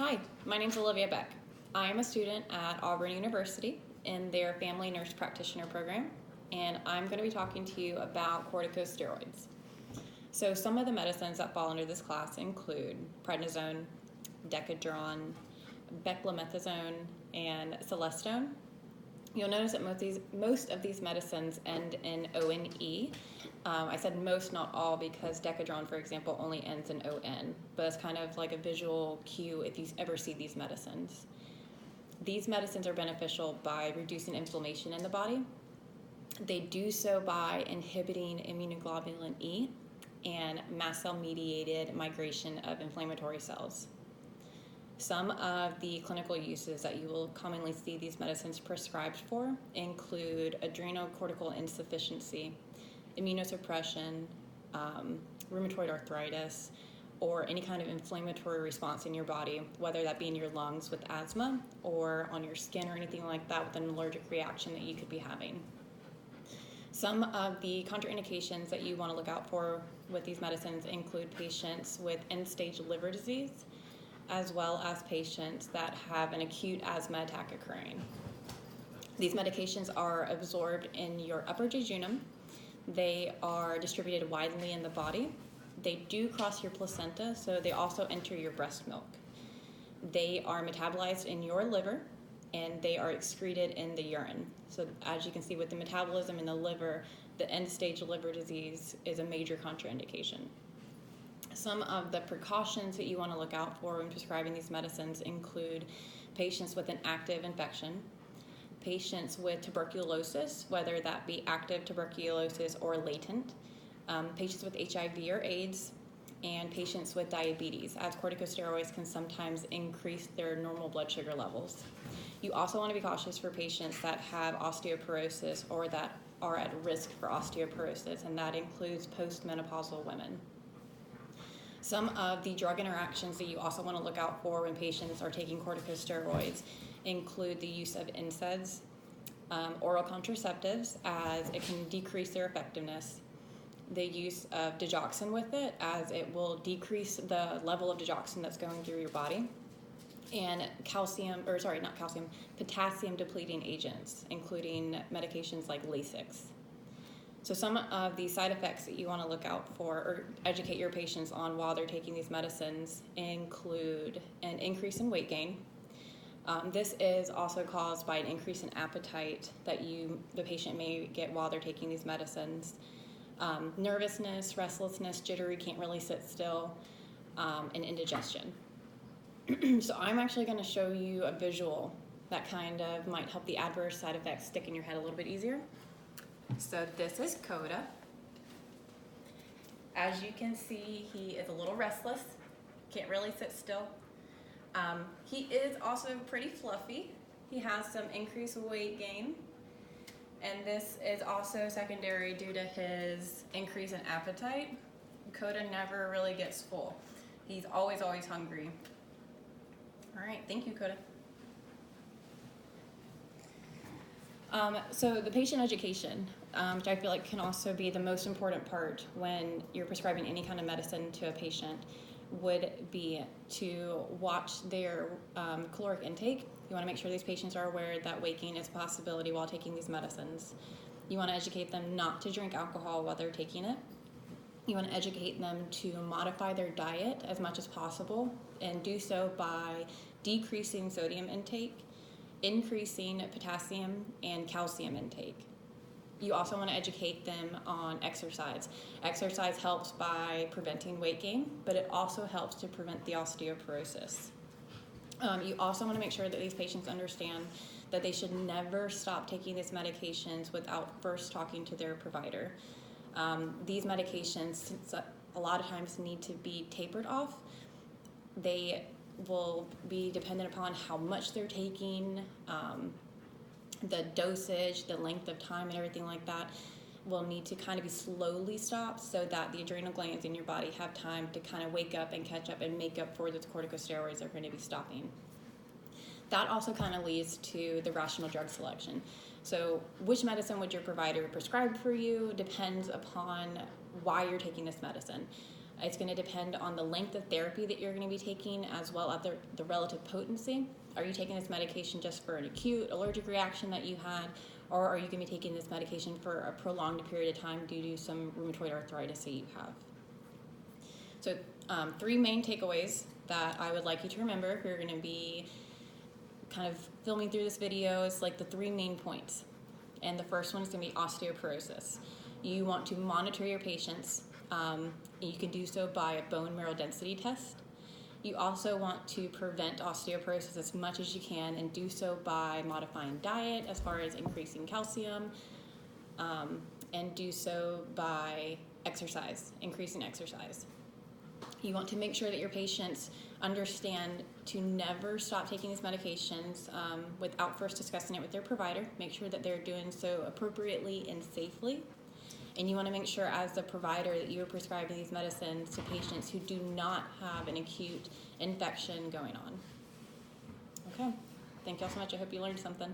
Hi, my name is Olivia Beck. I am a student at Auburn University in their Family Nurse Practitioner program, and I'm going to be talking to you about corticosteroids. So some of the medicines that fall under this class include prednisone, decadron, beclomethasone, and celestone. You'll notice that most of these medicines end in O-N-E. I said most, not all, because decadron, for example, only ends in O-N, but it's kind of like a visual cue if you ever see these medicines. These medicines are beneficial by reducing inflammation in the body. They do so by inhibiting immunoglobulin E and mast cell-mediated migration of inflammatory cells. Some of the clinical uses that you will commonly see these medicines prescribed for include adrenocortical insufficiency, immunosuppression, rheumatoid arthritis, or any kind of inflammatory response in your body, whether that be in your lungs with asthma or on your skin or anything like that with an allergic reaction that you could be having. Some of the contraindications that you want to look out for with these medicines include patients with end-stage liver disease, as well as patients that have an acute asthma attack occurring. These medications are absorbed in your upper jejunum. They are distributed widely in the body. They do cross your placenta, so they also enter your breast milk. They are metabolized in your liver, and they are excreted in the urine. So as you can see with the metabolism in the liver, the end-stage liver disease is a major contraindication. Some of the precautions that you want to look out for when prescribing these medicines include patients with an active infection, patients with tuberculosis, whether that be active tuberculosis or latent, patients with HIV or AIDS, and patients with diabetes, as corticosteroids can sometimes increase their normal blood sugar levels. You also want to be cautious for patients that have osteoporosis or that are at risk for osteoporosis, and that includes postmenopausal women. Some of the drug interactions that you also want to look out for when patients are taking corticosteroids include the use of NSAIDs, oral contraceptives, as it can decrease their effectiveness, the use of digoxin with it, as it will decrease the level of digoxin that's going through your body, and potassium depleting agents, including medications like Lasix. So some of the side effects that you want to look out for or educate your patients on while they're taking these medicines include an increase in weight gain. This is also caused by an increase in appetite that the patient may get while they're taking these medicines. Nervousness, restlessness, jittery, can't really sit still, and indigestion. So I'm actually going to show you a visual that kind of might help the adverse side effects stick in your head a little bit easier. So this is Coda. As you can see, he is a little restless, can't really sit still. He is also pretty fluffy. He has some increased weight gain, and this is also secondary due to his increase in appetite. Coda never really gets full. He's always hungry. All right, thank you, Coda. So the patient education, which I feel like can also be the most important part when you're prescribing any kind of medicine to a patient, would be to watch their caloric intake. You want to make sure these patients are aware that weight gain is a possibility while taking these medicines. You want to educate them not to drink alcohol while they're taking it. You want to educate them to modify their diet as much as possible, and do so by decreasing sodium intake, increasing potassium and calcium intake. You also want to educate them on exercise. Exercise helps by preventing weight gain, but it also helps to prevent the osteoporosis. You also want to make sure that these patients understand that they should never stop taking these medications without first talking to their provider. These medications, since a lot of times need to be tapered off, they will be dependent upon how much they're taking, the dosage, the length of time, and everything like that will need to kind of be slowly stopped so that the adrenal glands in your body have time to kind of wake up and catch up and make up for those corticosteroids they're going to be stopping. That also kind of leads to the rational drug selection. So which medicine would your provider prescribe for you depends upon why you're taking this medicine. It's going to depend on the length of therapy that you're going to be taking, as well as the relative potency. Are you taking this medication just for an acute allergic reaction that you had, or are you going to be taking this medication for a prolonged period of time due to some rheumatoid arthritis that you have? So 3 main takeaways that I would like you to remember if you're going to be kind of filming through this video is like the 3 main points. And the first one is going to be osteoporosis. You want to monitor your patients. You can do so by a bone marrow density test. You also want to prevent osteoporosis as much as you can, and do so by modifying diet as far as increasing calcium, and do so by exercise, increasing exercise. You want to make sure that your patients understand to never stop taking these medications without first discussing it with their provider. Make sure that they're doing so appropriately and safely. And you want to make sure as the provider that you are prescribing these medicines to patients who do not have an acute infection going on. Okay, thank you all so much. I hope you learned something.